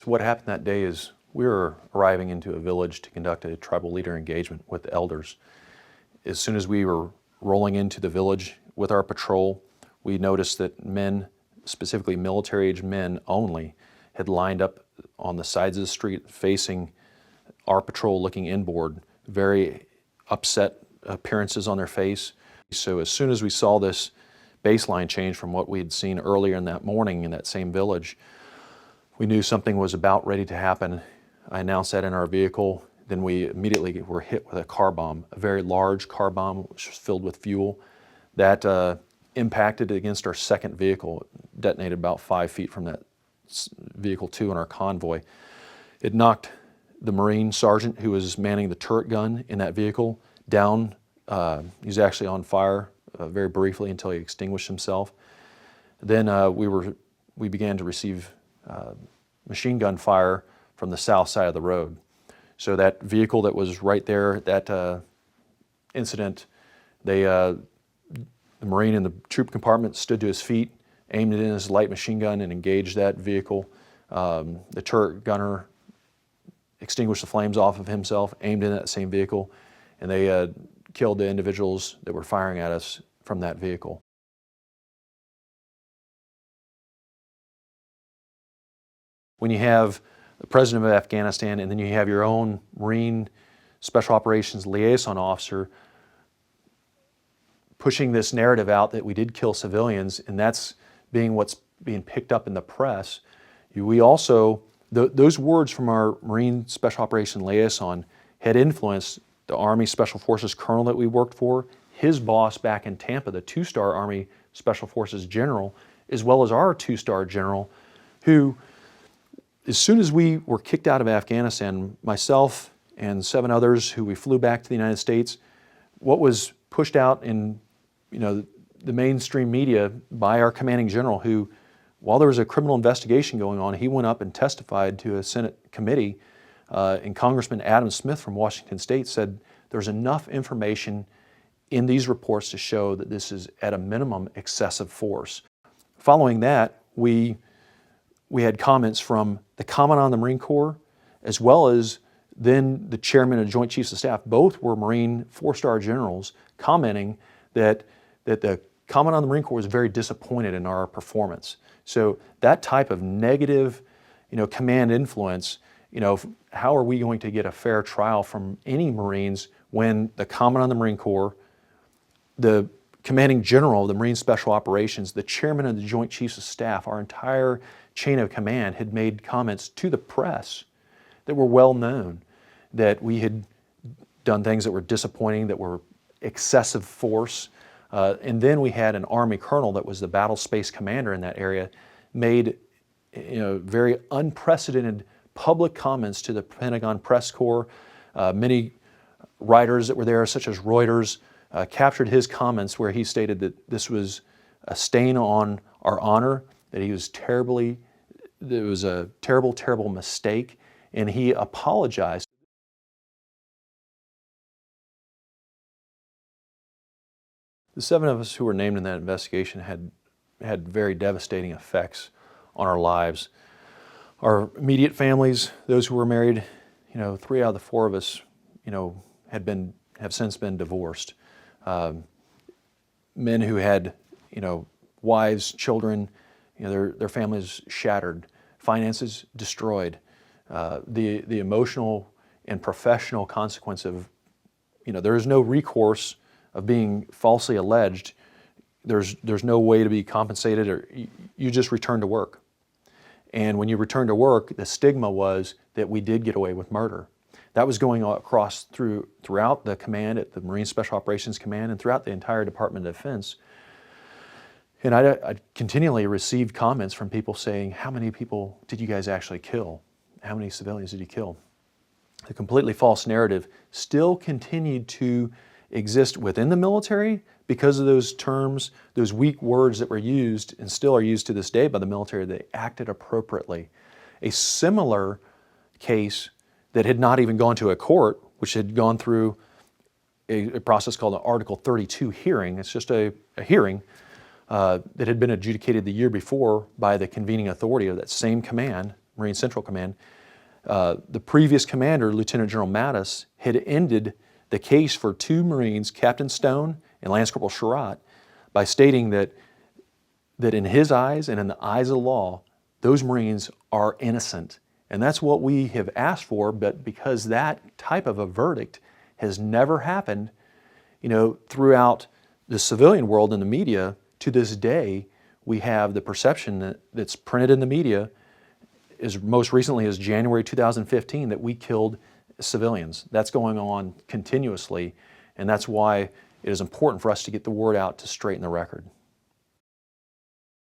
What happened that day is we were arriving into a village to conduct a tribal leader engagement with the elders. As soon as we were rolling into the village with our patrol, we noticed that men, specifically military-aged men only, had lined up on the sides of the street facing our patrol looking inboard, very upset appearances on their face. So as soon as we saw this baseline change from what we had seen earlier in that morning in that same village, we knew something was about ready to happen. I announced that in our vehicle. Then we immediately were hit with a car bomb, a very large car bomb which was filled with fuel. That impacted against our second vehicle. It detonated about 5 feet from that vehicle 2 in our convoy. It knocked the Marine sergeant who was manning the turret gun in that vehicle down. He was actually on fire very briefly until he extinguished himself. Then we began to receive machine gun fire from the south side of the road. So that vehicle that was right there, that incident, the Marine in the troop compartment stood to his feet, aimed it in his light machine gun and engaged that vehicle. The turret gunner extinguished the flames off of himself, aimed in that same vehicle, and they killed the individuals that were firing at us from that vehicle. When you have the President of Afghanistan and then you have your own Marine Special Operations Liaison Officer pushing this narrative out that we did kill civilians, and that's what's being picked up in the press, we also, those words from our Marine Special Operations Liaison had influenced the Army Special Forces colonel that we worked for, his boss back in Tampa, the 2-star Army Special Forces general, as well as our 2-star general, who, as soon as we were kicked out of Afghanistan, myself and 7 others who we flew back to the United States, what was pushed out in the mainstream media by our commanding general, who, while there was a criminal investigation going on, he went up and testified to a Senate committee, and Congressman Adam Smith from Washington State said there's enough information in these reports to show that this is at a minimum excessive force. Following that, we had comments from the Commandant of the Marine Corps, as well as then the Chairman of Joint Chiefs of Staff. Both were Marine 4-star generals, commenting that the Commandant of the Marine Corps was very disappointed in our performance. So that type of negative, command influence, how are we going to get a fair trial from any Marines when the Commandant of the Marine Corps, the Commanding General of the Marine Special Operations, the Chairman of the Joint Chiefs of Staff, our entire chain of command had made comments to the press that were well known, that we had done things that were disappointing, that were excessive force. And then we had an Army colonel that was the battle space commander in that area, made very unprecedented public comments to the Pentagon press corps. Many writers that were there, such as Reuters, captured his comments where he stated that this was a stain on our honor, that it was a terrible, terrible mistake, and he apologized. The 7 of us who were named in that investigation had very devastating effects on our lives. Our immediate families, those who were married, 3 out of the 4 of us, have since been divorced. Men who had, wives, children, their families shattered, finances destroyed. The emotional and professional consequence of, there is no recourse of being falsely alleged. There's no way to be compensated, or you just return to work. And when you return to work, the stigma was that we did get away with murder. That was going across throughout the command at the Marine Special Operations Command and throughout the entire Department of Defense. And I continually received comments from people saying, how many people did you guys actually kill? How many civilians did you kill? The completely false narrative still continued to exist within the military because of those terms, those weak words that were used and still are used to this day by the military. They acted appropriately. A similar case that had not even gone to a court, which had gone through a process called an Article 32 hearing. It's just a hearing that had been adjudicated the year before by the convening authority of that same command, Marine Central Command, the previous commander, Lieutenant General Mattis, had ended the case for 2 Marines, Captain Stone and Lance Corporal Sherratt, by stating that in his eyes and in the eyes of the law, those Marines are innocent. And that's what we have asked for, but because that type of a verdict has never happened, throughout the civilian world and the media, to this day, we have the perception that's printed in the media, as most recently as January 2015, that we killed civilians. That's going on continuously, and that's why it is important for us to get the word out to straighten the record.